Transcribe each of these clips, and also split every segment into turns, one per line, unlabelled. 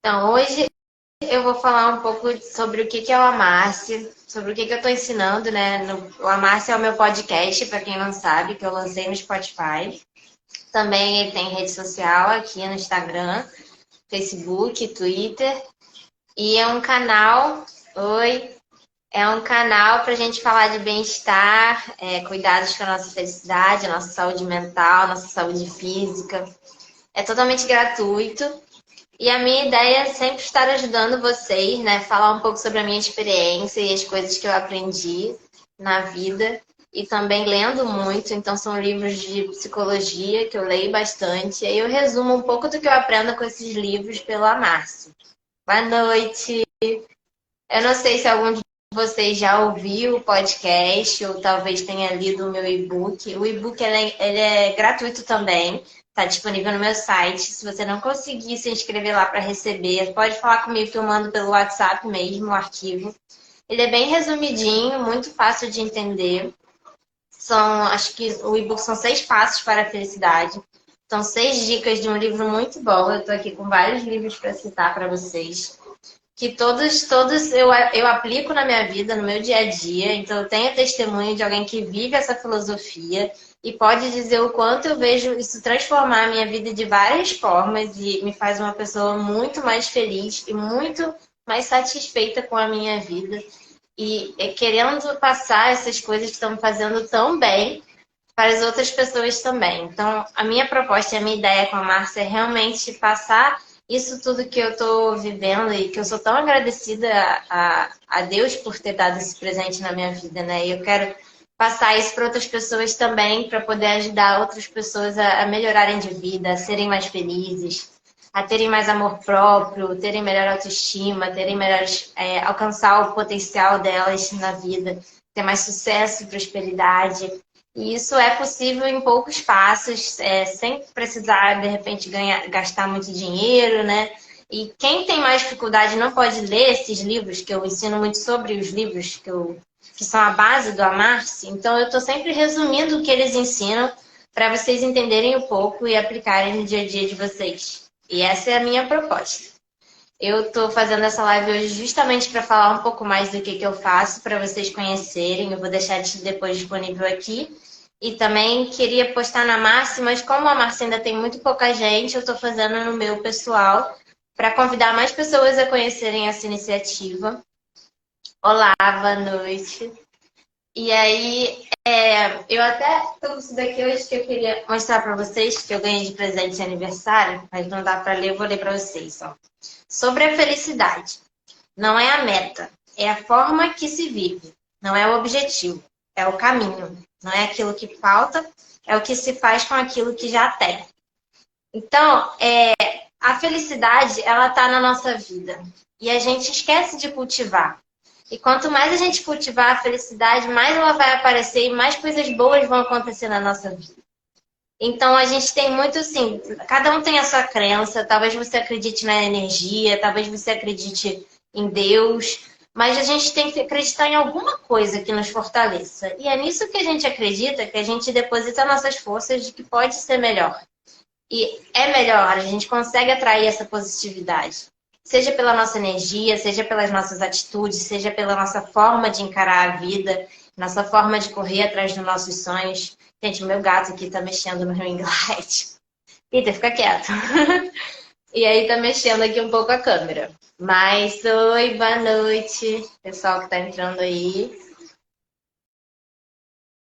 Então, hoje eu vou falar um pouco sobre o que é o Amarce, sobre o que eu estou ensinando, né? O Amarce é o meu podcast, para quem não sabe, que eu lancei no Spotify. Também ele tem rede social aqui no Instagram, Facebook, Twitter. E é um canal, oi, é um canal para a gente falar de bem-estar, cuidados com a nossa felicidade, a nossa saúde mental, nossa saúde física. É totalmente gratuito. E a minha ideia é sempre estar ajudando vocês, né? Falar um pouco sobre a minha experiência e as coisas que eu aprendi na vida. E também lendo muito, então são livros de psicologia que eu leio bastante. E aí eu resumo um pouco do que eu aprendo com esses livros pela Márcia. Boa noite! Eu não sei se algum de vocês já ouviu o podcast ou talvez tenha lido o meu e-book. O e-book ele é gratuito também. Está disponível no meu site. Se você não conseguir se inscrever lá para receber, pode falar comigo que eu mando pelo WhatsApp mesmo o arquivo. Ele é bem resumidinho, muito fácil de entender. Acho que o e-book são 6 passos para a felicidade. São 6 dicas de um livro muito bom. Eu estou aqui com vários livros para citar para vocês que todos eu aplico na minha vida, no meu dia a dia. Então, eu tenho testemunho de alguém que vive essa filosofia e pode dizer o quanto eu vejo isso transformar a minha vida de várias formas e me faz uma pessoa muito mais feliz e muito mais satisfeita com a minha vida. E querendo passar essas coisas que estão me fazendo tão bem para as outras pessoas também. Então, a minha proposta e a minha ideia com a Márcia é realmente passar isso tudo que eu estou vivendo e que eu sou tão agradecida a Deus por ter dado esse presente na minha vida, né? E eu quero passar isso para outras pessoas também, para poder ajudar outras pessoas a melhorarem de vida, a serem mais felizes, a terem mais amor próprio, terem melhor autoestima, terem melhores, alcançar o potencial delas na vida, ter mais sucesso e prosperidade. E isso é possível em poucos passos, sem precisar, de repente, gastar muito dinheiro, né? E quem tem mais dificuldade não pode ler esses livros, que eu ensino muito sobre os livros que são a base do Amarce. Então, eu estou sempre resumindo o que eles ensinam para vocês entenderem um pouco e aplicarem no dia a dia de vocês. E essa é a minha proposta. Eu estou fazendo essa live hoje justamente para falar um pouco mais do que eu faço, para vocês conhecerem. Eu vou deixar depois disponível aqui. E também queria postar na Márcia, mas como a Márcia ainda tem muito pouca gente, eu estou fazendo no meu pessoal para convidar mais pessoas a conhecerem essa iniciativa. Olá, boa noite. E aí, eu até estou com isso daqui hoje que eu queria mostrar para vocês, que eu ganhei de presente de aniversário, mas não dá para ler, eu vou ler para vocês. Ó. Sobre a felicidade. Não é a meta, é a forma que se vive. Não é o objetivo, é o caminho. Não é aquilo que falta, é o que se faz com aquilo que já tem. Então, a felicidade, ela está na nossa vida. E a gente esquece de cultivar. E quanto mais a gente cultivar a felicidade, mais ela vai aparecer e mais coisas boas vão acontecer na nossa vida. Então, a gente tem muito assim, cada um tem a sua crença, talvez você acredite na energia, talvez você acredite em Deus, mas a gente tem que acreditar em alguma coisa que nos fortaleça. E é nisso que a gente acredita, que a gente deposita nossas forças de que pode ser melhor. E é melhor, a gente consegue atrair essa positividade. Seja pela nossa energia, seja pelas nossas atitudes, seja pela nossa forma de encarar a vida, nossa forma de correr atrás dos nossos sonhos. Gente, o meu gato aqui tá mexendo no ring light. Peter, fica quieto. E aí tá mexendo aqui um pouco a câmera. Mas, oi, boa noite, pessoal que tá entrando aí.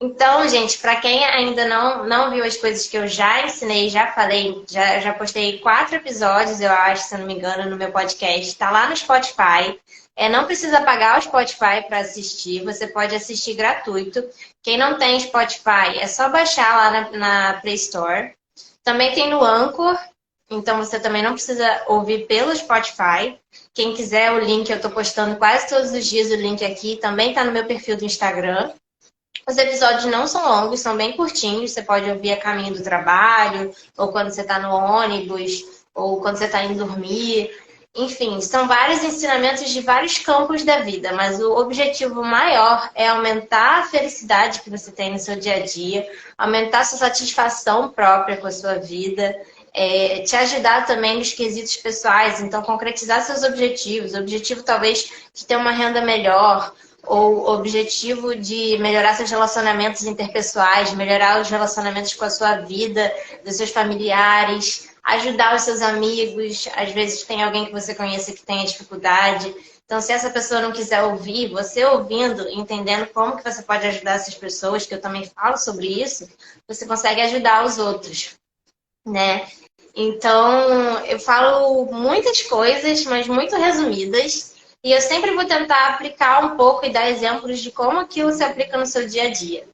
Então, gente, para quem ainda não viu as coisas que eu já ensinei, já falei, já postei 4 episódios, eu acho, se eu não me engano, no meu podcast. Tá lá no Spotify. Não precisa pagar o Spotify para assistir, você pode assistir gratuito. Quem não tem Spotify, é só baixar lá na Play Store. Também tem no Anchor, então você também não precisa ouvir pelo Spotify. Quem quiser o link, eu tô postando quase todos os dias o link aqui. Também tá no meu perfil do Instagram. Os episódios não são longos, são bem curtinhos. Você pode ouvir a caminho do trabalho, ou quando você está no ônibus, ou quando você está indo dormir. Enfim, são vários ensinamentos de vários campos da vida, mas o objetivo maior é aumentar a felicidade que você tem no seu dia a dia, aumentar a sua satisfação própria com a sua vida, te ajudar também nos quesitos pessoais, então concretizar seus objetivos, objetivo talvez de ter uma renda melhor, ou objetivo de melhorar seus relacionamentos interpessoais, melhorar os relacionamentos com a sua vida, dos seus familiares, ajudar os seus amigos, às vezes tem alguém que você conhece que tem dificuldade. Então, se essa pessoa não quiser ouvir, você ouvindo, entendendo como que você pode ajudar essas pessoas, que eu também falo sobre isso, você consegue ajudar os outros, né? Então, eu falo muitas coisas, mas muito resumidas, e eu sempre vou tentar aplicar um pouco e dar exemplos de como aquilo se aplica no seu dia a dia.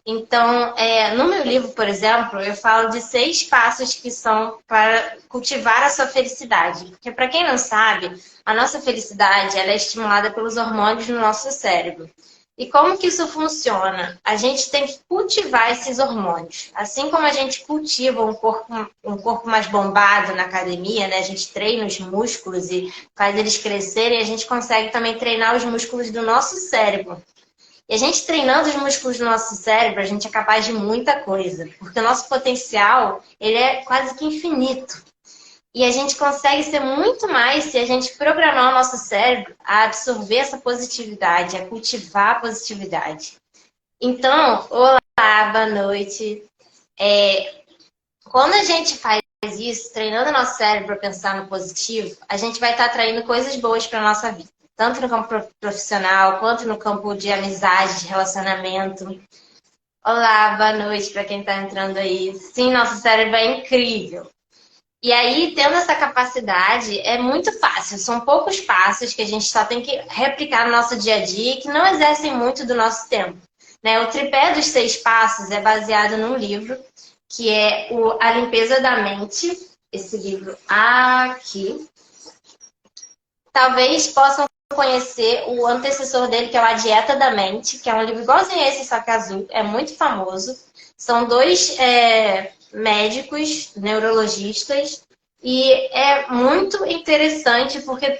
Então, no meu livro, por exemplo, eu falo de 6 passos que são para cultivar a sua felicidade. Porque, para quem não sabe, a nossa felicidade ela é estimulada pelos hormônios no nosso cérebro. E como que isso funciona? A gente tem que cultivar esses hormônios. Assim como a gente cultiva um corpo mais bombado na academia, né? A gente treina os músculos e faz eles crescerem, a gente consegue também treinar os músculos do nosso cérebro. E a gente treinando os músculos do nosso cérebro, a gente é capaz de muita coisa. Porque o nosso potencial, ele é quase que infinito. E a gente consegue ser muito mais se a gente programar o nosso cérebro a absorver essa positividade, a cultivar a positividade. Então, olá, boa noite. Quando a gente faz isso, treinando o nosso cérebro a pensar no positivo, a gente vai estar atraindo coisas boas para a nossa vida. Tanto no campo profissional, quanto no campo de amizade, de relacionamento. Olá, boa noite para quem está entrando aí. Sim, nosso cérebro é incrível. E aí, tendo essa capacidade, é muito fácil. São poucos passos que a gente só tem que replicar no nosso dia a dia e que não exercem muito do nosso tempo, né? O tripé dos 6 passos é baseado num livro, que é A Limpeza da Mente. Esse livro aqui. Talvez possam conhecer o antecessor dele, que é o A Dieta da Mente, que é um livro igualzinho a esse, só que azul. É muito famoso. São 2... médicos, neurologistas, e é muito interessante porque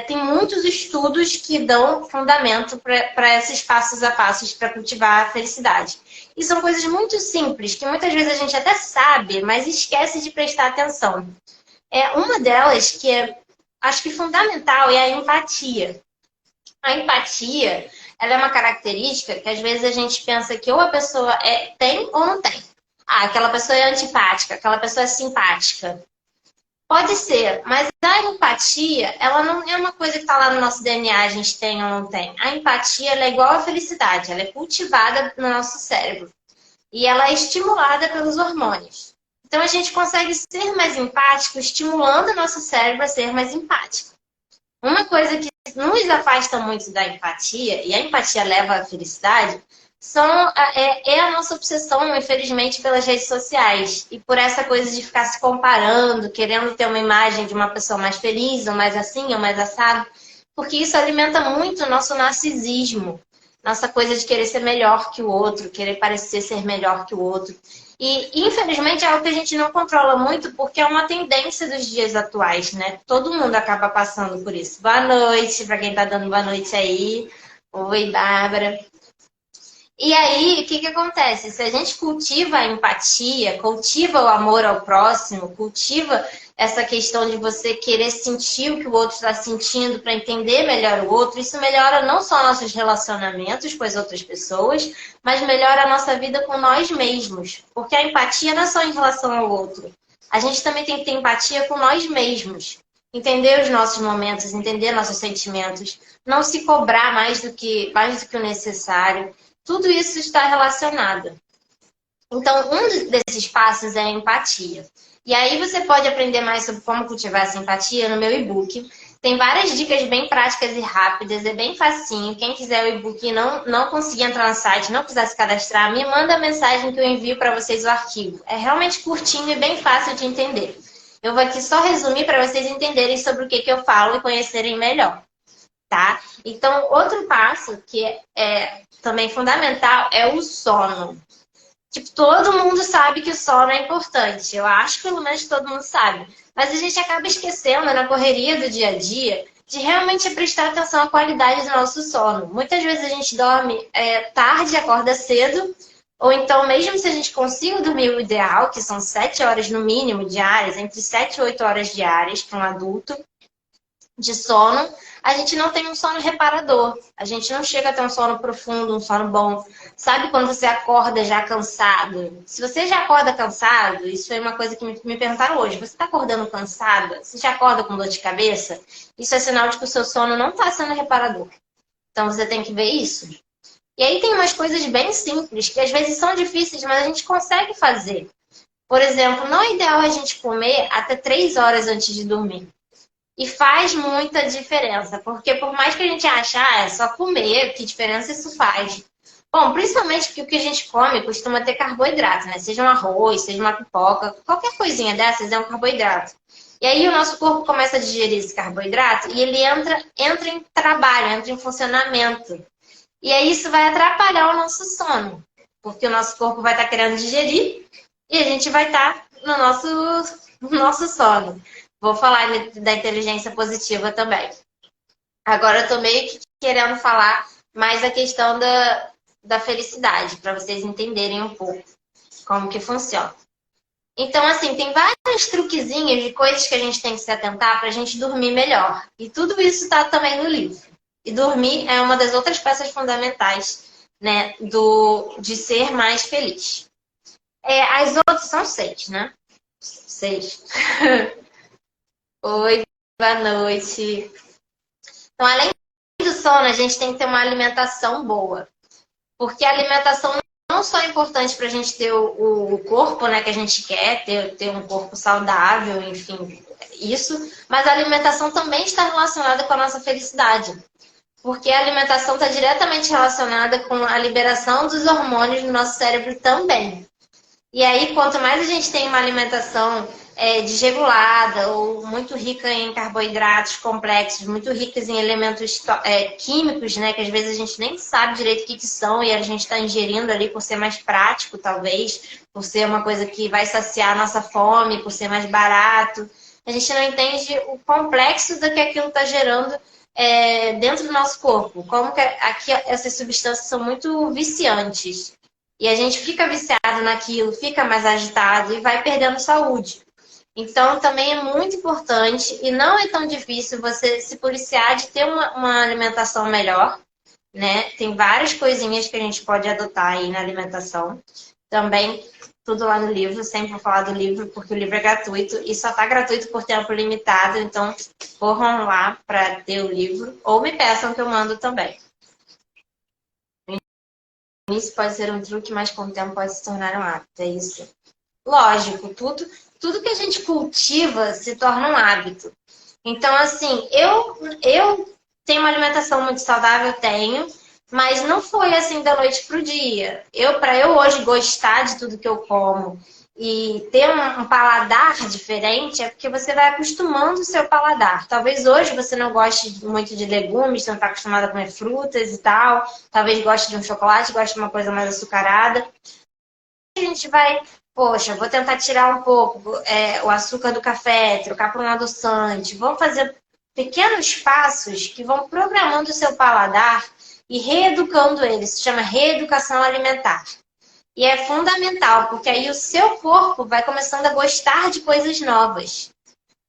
tem muitos estudos que dão fundamento para esses passos a passos para cultivar a felicidade. E são coisas muito simples, que muitas vezes a gente até sabe, mas esquece de prestar atenção. Uma delas, que acho que fundamental, é a empatia. A empatia, ela é uma característica que às vezes a gente pensa que ou a pessoa tem ou não tem. Aquela pessoa é antipática, aquela pessoa é simpática. Pode ser, mas a empatia, ela não é uma coisa que está lá no nosso DNA, a gente tem ou não tem. A empatia, ela é igual à felicidade, ela é cultivada no nosso cérebro. E ela é estimulada pelos hormônios. Então, a gente consegue ser mais empático, estimulando o nosso cérebro a ser mais empático. Uma coisa que nos afasta muito da empatia, e a empatia leva à felicidade, é a nossa obsessão, infelizmente, pelas redes sociais. E por essa coisa de ficar se comparando, querendo ter uma imagem de uma pessoa mais feliz, ou mais assim, ou mais assado. Porque isso alimenta muito o nosso narcisismo. Nossa coisa de querer ser melhor que o outro, querer parecer ser melhor que o outro. E, infelizmente, é algo que a gente não controla muito, porque é uma tendência dos dias atuais, né? Todo mundo acaba passando por isso. Boa noite, para quem tá dando boa noite aí. Oi, Bárbara. E aí, o que acontece? Se a gente cultiva a empatia, cultiva o amor ao próximo, cultiva essa questão de você querer sentir o que o outro está sentindo para entender melhor o outro, isso melhora não só nossos relacionamentos com as outras pessoas, mas melhora a nossa vida com nós mesmos. Porque a empatia não é só em relação ao outro. A gente também tem que ter empatia com nós mesmos. Entender os nossos momentos, entender nossos sentimentos, não se cobrar mais do que o necessário. Tudo isso está relacionado. Então, um desses passos é a empatia. E aí você pode aprender mais sobre como cultivar essa empatia no meu e-book. Tem várias dicas bem práticas e rápidas, é bem facinho. Quem quiser o e-book e não conseguir entrar no site, não quiser se cadastrar, me manda mensagem que eu envio para vocês o arquivo. É realmente curtinho e bem fácil de entender. Eu vou aqui só resumir para vocês entenderem sobre o que eu falo e conhecerem melhor. Tá? Então, outro passo que é também fundamental é o sono. Tipo, todo mundo sabe que o sono é importante. Eu acho que pelo menos todo mundo sabe. Mas a gente acaba esquecendo na correria do dia a dia de realmente prestar atenção à qualidade do nosso sono. Muitas vezes a gente dorme tarde, acorda cedo, Ou então, mesmo se a gente consiga dormir o ideal, que são 7 horas no mínimo diárias, entre 7 e 8 horas diárias para um adulto de sono, a gente não tem um sono reparador. A gente não chega a ter um sono profundo, um sono bom. Sabe quando você acorda já cansado? Se você já acorda cansado, isso foi uma coisa que me perguntaram hoje. Você está acordando cansada? Você já acorda com dor de cabeça? Isso é sinal de que o seu sono não está sendo reparador. Então você tem que ver isso. E aí tem umas coisas bem simples, que às vezes são difíceis, mas a gente consegue fazer. Por exemplo, não é ideal a gente comer até 3 horas antes de dormir. E faz muita diferença, porque por mais que a gente ache, é só comer, que diferença isso faz? Bom, principalmente porque o que a gente come costuma ter carboidrato, né? Seja um arroz, seja uma pipoca, qualquer coisinha dessas é um carboidrato. E aí o nosso corpo começa a digerir esse carboidrato e ele entra em trabalho, entra em funcionamento. E aí isso vai atrapalhar o nosso sono, porque o nosso corpo vai estar querendo digerir e a gente vai estar no nosso sono. Vou falar da inteligência positiva também. Agora eu estou meio que querendo falar mais a questão da felicidade, para vocês entenderem um pouco como que funciona. Então, assim, tem vários truquezinhos de coisas que a gente tem que se atentar para a gente dormir melhor. E tudo isso está também no livro. E dormir é uma das outras peças fundamentais, né, de ser mais feliz. As outras são 6, né? 6. Oi, boa noite. Então, além do sono, a gente tem que ter uma alimentação boa. Porque a alimentação não só é importante para a gente ter o corpo, né, que a gente quer, ter um corpo saudável, enfim, isso. Mas a alimentação também está relacionada com a nossa felicidade. Porque a alimentação está diretamente relacionada com a liberação dos hormônios no nosso cérebro também. E aí, quanto mais a gente tem uma alimentação desregulada ou muito rica em carboidratos complexos, muito ricas em elementos químicos, né, que às vezes a gente nem sabe direito o que são e a gente está ingerindo ali por ser mais prático, talvez, por ser uma coisa que vai saciar a nossa fome, por ser mais barato. A gente não entende o complexo do que aquilo está gerando dentro do nosso corpo. Como que aqui essas substâncias são muito viciantes. E a gente fica viciado naquilo, fica mais agitado e vai perdendo saúde. Então, também é muito importante e não é tão difícil você se policiar de ter uma alimentação melhor, né? Tem várias coisinhas que a gente pode adotar aí na alimentação. Também, tudo lá no livro, sempre vou falar do livro, porque o livro é gratuito e só está gratuito por tempo limitado. Então, corram lá para ter o livro ou me peçam que eu mando também. Isso pode ser um truque, mas com o tempo pode se tornar um hábito, é isso. Lógico, tudo que a gente cultiva se torna um hábito. Então, assim, eu tenho uma alimentação muito saudável, tenho, mas não foi assim da noite pro dia. Para eu hoje gostar de tudo que eu como e ter um paladar diferente, é porque você vai acostumando o seu paladar. Talvez hoje você não goste muito de legumes, você não está acostumado a comer frutas e tal. Talvez goste de um chocolate, goste de uma coisa mais açucarada. A gente vai, poxa, vou tentar tirar um pouco o açúcar do café, trocar por um adoçante. Vamos fazer pequenos passos que vão programando o seu paladar e reeducando ele. Isso se chama reeducação alimentar. E é fundamental, porque aí o seu corpo vai começando a gostar de coisas novas.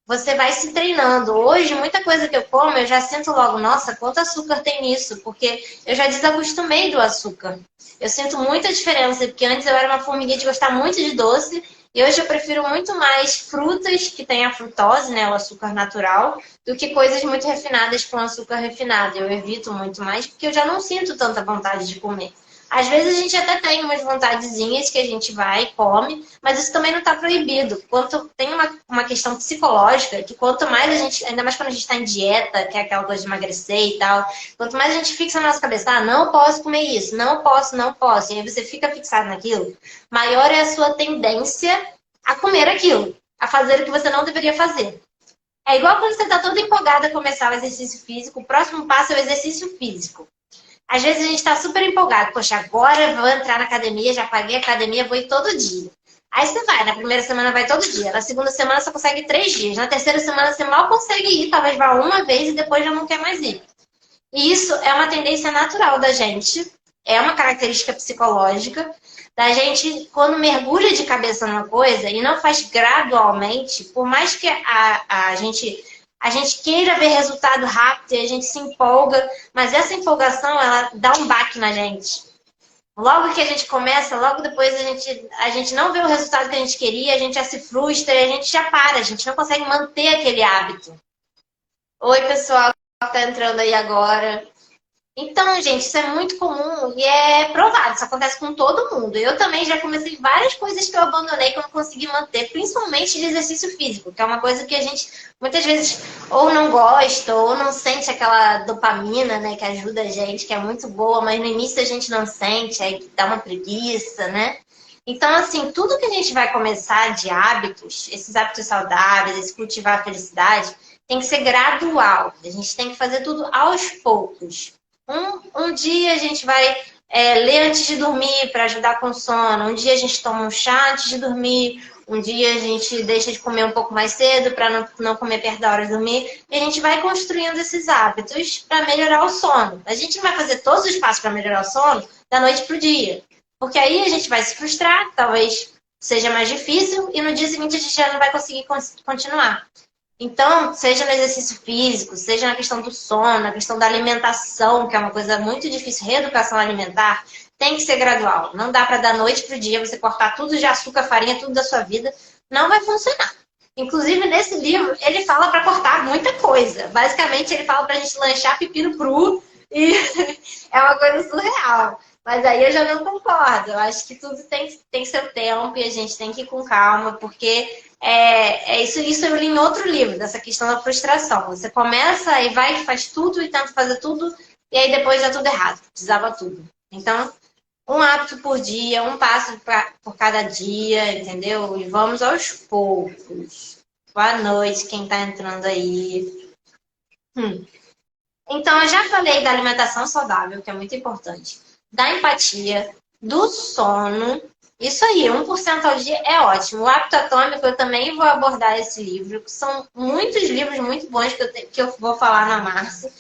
Você vai se treinando. Hoje, muita coisa que eu como, eu já sinto logo, nossa, quanto açúcar tem nisso? Porque eu já desacostumei do açúcar. Eu sinto muita diferença, porque antes eu era uma formiguinha de gostar muito de doce, e hoje eu prefiro muito mais frutas que têm a frutose, né, o açúcar natural, do que coisas muito refinadas com açúcar refinado. Eu evito muito mais, porque eu já não sinto tanta vontade de comer. Às vezes a gente até tem umas vontadezinhas que a gente vai e come, mas isso também não está proibido. Tem uma questão psicológica que quanto mais a gente, ainda mais quando a gente está em dieta, que é aquela coisa de emagrecer e tal, quanto mais a gente fixa na nossa cabeça, não posso comer isso, não posso, e aí você fica fixado naquilo, maior é a sua tendência a comer aquilo, a fazer o que você não deveria fazer. É igual quando você está toda empolgada a começar o exercício físico, o próximo passo é o exercício físico. Às vezes a gente está super empolgado. Poxa, agora eu vou entrar na academia, já paguei a academia, vou ir todo dia. Aí você vai, na primeira semana vai todo dia. Na segunda semana você consegue 3 dias. Na terceira semana você mal consegue ir, talvez vá uma vez e depois já não quer mais ir. E isso é uma tendência natural da gente. É uma característica psicológica. Da gente, quando mergulha de cabeça numa coisa e não faz gradualmente, por mais que a gente queira ver resultado rápido e a gente se empolga, mas essa empolgação, ela dá um baque na gente. Logo que a gente começa, logo depois a gente não vê o resultado que a gente queria, a gente já se frustra e a gente já para, a gente não consegue manter aquele hábito. Oi, pessoal que está entrando aí agora. Então, gente, isso é muito comum e é provado, isso acontece com todo mundo. Eu também já comecei várias coisas que eu abandonei que eu não consegui manter, principalmente de exercício físico, que é uma coisa que a gente muitas vezes ou não gosta ou não sente aquela dopamina, né, que ajuda a gente, que é muito boa, mas no início a gente não sente, aí dá uma preguiça, né? Então, assim, tudo que a gente vai começar de hábitos, esses hábitos saudáveis, esse cultivar a felicidade, tem que ser gradual. A gente tem que fazer tudo aos poucos. Um dia a gente vai ler antes de dormir para ajudar com o sono. Um dia a gente toma um chá antes de dormir. Um dia a gente deixa de comer um pouco mais cedo para não comer perto da hora de dormir. E a gente vai construindo esses hábitos para melhorar o sono. A gente não vai fazer todos os passos para melhorar o sono da noite para o dia. Porque aí a gente vai se frustrar, talvez seja mais difícil, e no dia seguinte a gente já não vai conseguir continuar. Então, seja no exercício físico, seja na questão do sono, na questão da alimentação, que é uma coisa muito difícil, reeducação alimentar, tem que ser gradual. Não dá para da noite para o dia você cortar tudo de açúcar, farinha, tudo da sua vida. Não vai funcionar. Inclusive, nesse livro, ele fala para cortar muita coisa. Basicamente, ele fala para a gente lanchar pepino cru e é uma coisa surreal. Mas aí eu já não concordo. Eu acho que tudo tem seu tempo e a gente tem que ir com calma, porque isso eu li em outro livro, dessa questão da frustração. Você começa e vai, faz tudo e tenta fazer tudo, e aí depois dá tudo errado, desaba tudo. Então, um hábito por dia, um passo por cada dia, entendeu? E vamos aos poucos. Boa noite, quem está entrando aí. Então, eu já falei da alimentação saudável, que é muito importante, da empatia, do sono. Isso aí, 1% ao dia é ótimo. O Hábito Atômico, eu também vou abordar esse livro. São muitos livros muito bons que eu vou falar na Márcia.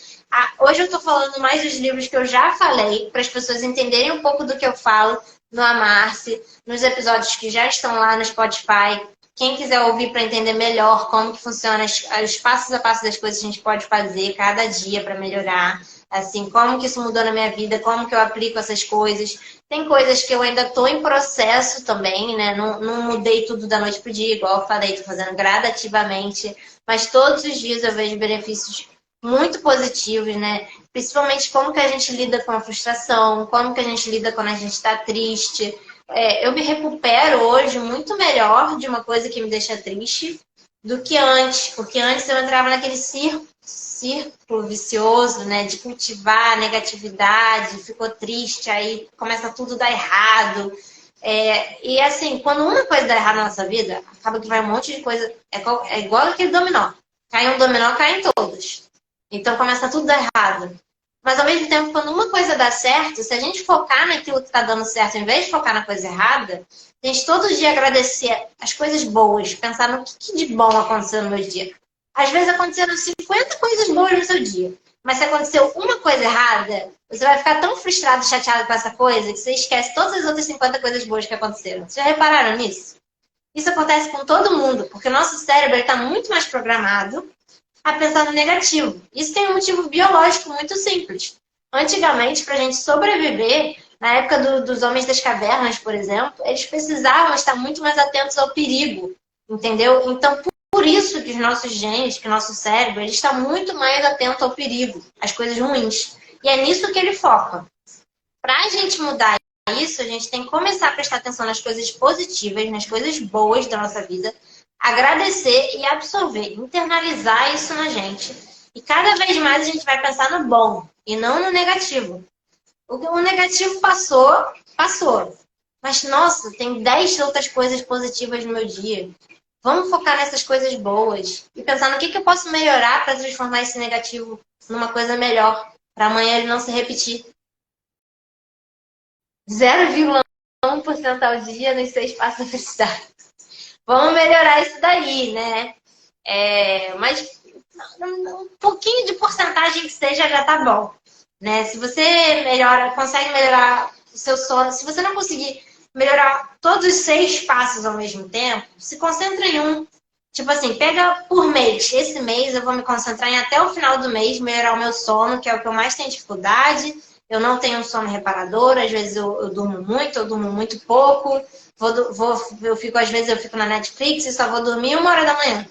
Hoje eu estou falando mais dos livros que eu já falei, para as pessoas entenderem um pouco do que eu falo no Amarce, nos episódios que já estão lá no Spotify. Quem quiser ouvir para entender melhor como que funciona os passos a passo das coisas que a gente pode fazer cada dia para melhorar, assim, como que isso mudou na minha vida, como que eu aplico essas coisas. Tem coisas que eu ainda estou em processo também, né? Não mudei tudo da noite pro dia, igual eu falei, estou fazendo gradativamente, mas todos os dias eu vejo benefícios muito positivos, né? Principalmente como que a gente lida com a frustração, como que a gente lida quando a gente está triste. Eu me recupero hoje muito melhor de uma coisa que me deixa triste do que antes, porque antes eu entrava naquele círculo vicioso, né, de cultivar a negatividade, ficou triste, aí começa tudo a dar errado. E assim, quando uma coisa dá errado na nossa vida, acaba que vai um monte de coisa, é igual aquele dominó. Cai um dominó, caem todos. Então começa tudo a dar errado. Mas ao mesmo tempo, quando uma coisa dá certo, se a gente focar naquilo que está dando certo, em vez de focar na coisa errada, a gente todo dia agradecer as coisas boas, pensar no que de bom aconteceu no meu dia. Às vezes aconteceram 50 coisas boas no seu dia, mas se aconteceu uma coisa errada, você vai ficar tão frustrado, chateado com essa coisa, que você esquece todas as outras 50 coisas boas que aconteceram. Vocês já repararam nisso? Isso acontece com todo mundo, porque o nosso cérebro está muito mais programado a pensar no negativo. Isso tem um motivo biológico muito simples. Antigamente, para a gente sobreviver, na época dos homens das cavernas, por exemplo, eles precisavam estar muito mais atentos ao perigo, entendeu? Então, por isso que os nossos genes, que o nosso cérebro, ele está muito mais atento ao perigo, às coisas ruins. E é nisso que ele foca. Para a gente mudar isso, a gente tem que começar a prestar atenção nas coisas positivas, nas coisas boas da nossa vida, agradecer e absorver, internalizar isso na gente. E cada vez mais a gente vai pensar no bom e não no negativo. O negativo passou. Mas, nossa, tem 10 outras coisas positivas no meu dia. Vamos focar nessas coisas boas e pensar no que eu posso melhorar para transformar esse negativo numa coisa melhor, para amanhã ele não se repetir. 0,1% ao dia nos 6 passos da felicidade. Vamos melhorar isso daí, né? Mas um pouquinho de porcentagem que seja já tá bom, né? Se você consegue melhorar o seu sono, se você não conseguir melhorar todos os 6 passos ao mesmo tempo, se concentra em um. Tipo assim, pega por mês. Esse mês eu vou me concentrar em até o final do mês melhorar o meu sono, que é o que eu mais tenho dificuldade. Eu não tenho um sono reparador, às vezes eu durmo muito pouco. Às vezes eu fico na Netflix e só vou dormir 1h da manhã.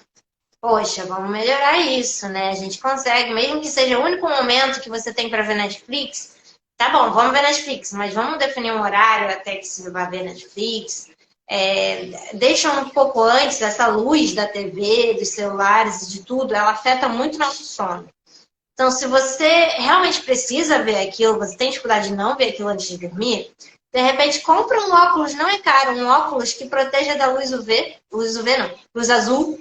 Poxa, vamos melhorar isso, né? A gente consegue, mesmo que seja o único momento que você tem para ver Netflix. Tá bom, vamos ver Netflix, mas vamos definir um horário até que você vá ver Netflix. Deixa um pouco antes, essa luz da TV, dos celulares e de tudo, ela afeta muito o nosso sono. Então, se você realmente precisa ver aquilo, você tem dificuldade de não ver aquilo antes de dormir, de repente compra um óculos, não é caro, um óculos que proteja da luz UV não, luz azul.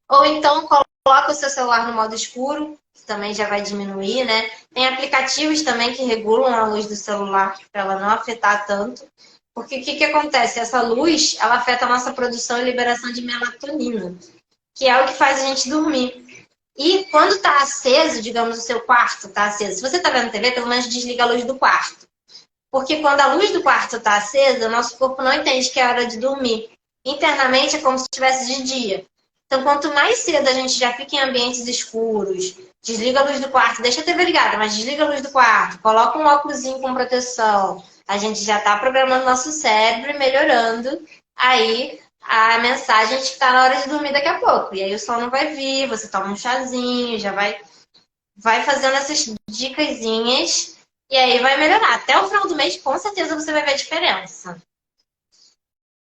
Ou então coloca o seu celular no modo escuro, que também já vai diminuir, né? Tem aplicativos também que regulam a luz do celular para ela não afetar tanto. Porque o que acontece? Essa luz, ela afeta a nossa produção e liberação de melatonina, que é o que faz a gente dormir. E quando está aceso, digamos, o seu quarto está aceso, se você está vendo TV, pelo menos desliga a luz do quarto. Porque quando a luz do quarto está acesa, o nosso corpo não entende que é hora de dormir. Internamente é como se estivesse de dia. Então, quanto mais cedo a gente já fica em ambientes escuros, desliga a luz do quarto, deixa a TV ligada, mas desliga a luz do quarto, coloca um óculosinho com proteção, a gente já está programando nosso cérebro e melhorando aí a mensagem de que está na hora de dormir daqui a pouco. E aí o sono vai vir, você toma um chazinho, já vai fazendo essas dicasinhas e aí vai melhorar. Até o final do mês, com certeza, você vai ver a diferença.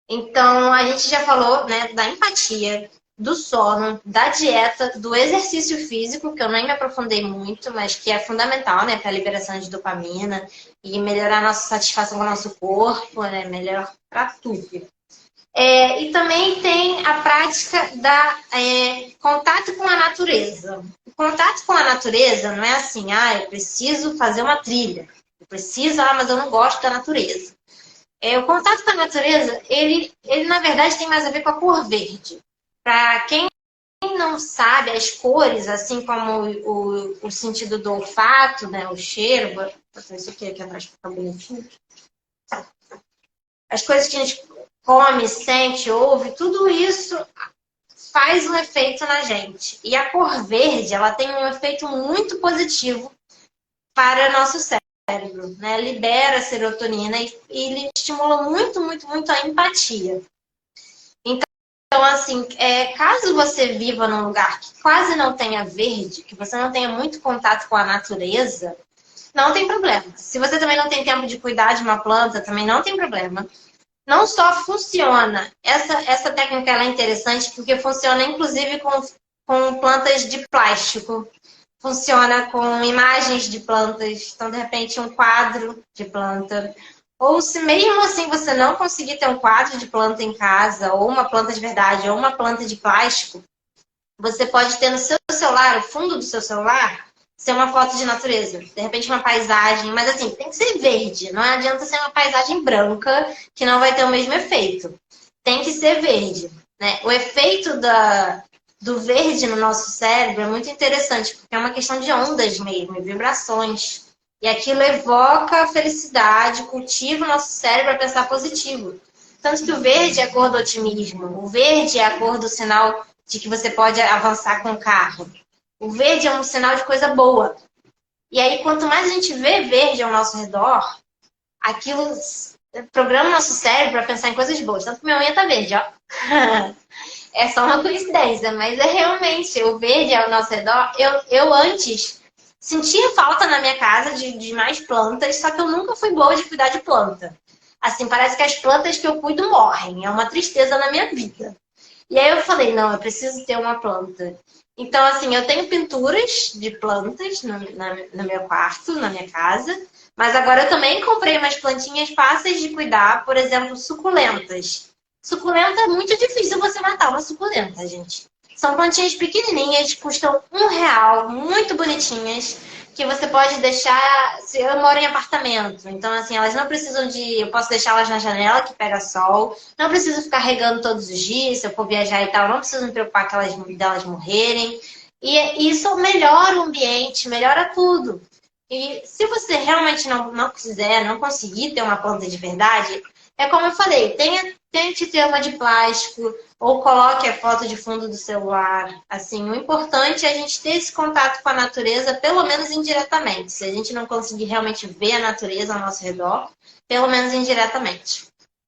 Então, a gente já falou, né, da empatia, do sono, da dieta, do exercício físico, que eu nem me aprofundei muito, mas que é fundamental, né, para a liberação de dopamina e melhorar a nossa satisfação com o nosso corpo, né, melhor para tudo. E também tem a prática da contato com a natureza. O contato com a natureza não é assim, eu preciso fazer uma trilha. Eu preciso, mas eu não gosto da natureza. O contato com a natureza, ele na verdade tem mais a ver com a cor verde. Para quem não sabe, as cores, assim como o sentido do olfato, né, o cheiro, vou botar isso aqui atrás para ficar bonitinho. As coisas que a gente come, sente, ouve, tudo isso faz um efeito na gente. E a cor verde, ela tem um efeito muito positivo para o nosso cérebro, né? Libera serotonina e estimula muito, muito, muito a empatia. Então, assim, caso você viva num lugar que quase não tenha verde, que você não tenha muito contato com a natureza, não tem problema. Se você também não tem tempo de cuidar de uma planta, também não tem problema. Não só funciona, essa técnica ela é interessante porque funciona inclusive com plantas de plástico. Funciona com imagens de plantas, então de repente um quadro de planta. Ou se mesmo assim você não conseguir ter um quadro de planta em casa, ou uma planta de verdade, ou uma planta de plástico, você pode ter no seu celular, o fundo do seu celular, ser uma foto de natureza. De repente uma paisagem, mas assim, tem que ser verde. Não adianta ser uma paisagem branca que não vai ter o mesmo efeito. Tem que ser verde, né? O efeito do verde no nosso cérebro é muito interessante, porque é uma questão de ondas mesmo, vibrações. E aquilo evoca a felicidade, cultiva o nosso cérebro a pensar positivo. Tanto que o verde é a cor do otimismo, o verde é a cor do sinal de que você pode avançar com o carro. O verde é um sinal de coisa boa. E aí, quanto mais a gente vê verde ao nosso redor, aquilo programa o nosso cérebro para pensar em coisas boas. Tanto que minha unha tá verde, ó. É só uma coincidência, mas é realmente o verde ao nosso redor. Eu antes sentia falta na minha casa de mais plantas, só que eu nunca fui boa de cuidar de planta. Assim, parece que as plantas que eu cuido morrem. É uma tristeza na minha vida. E aí eu falei, não, eu preciso ter uma planta. Então, assim, eu tenho pinturas de plantas no meu quarto, na minha casa, mas agora eu também comprei umas plantinhas fáceis de cuidar, por exemplo, suculentas. Suculenta é muito difícil você matar uma suculenta, gente. São plantinhas pequenininhas, custam R$ 1, muito bonitinhas, que você pode deixar... Eu moro em apartamento, então assim, elas não precisam de... Eu posso deixá-las na janela, que pega sol. Não preciso ficar regando todos os dias, se eu for viajar e tal. Não preciso me preocupar delas morrerem. E isso melhora o ambiente, melhora tudo. E se você realmente não quiser, não conseguir ter uma planta de verdade, É como eu falei, tente ter uma de plástico ou coloque a foto de fundo do celular. Assim, o importante é a gente ter esse contato com a natureza, pelo menos indiretamente. Se a gente não conseguir realmente ver a natureza ao nosso redor, pelo menos indiretamente.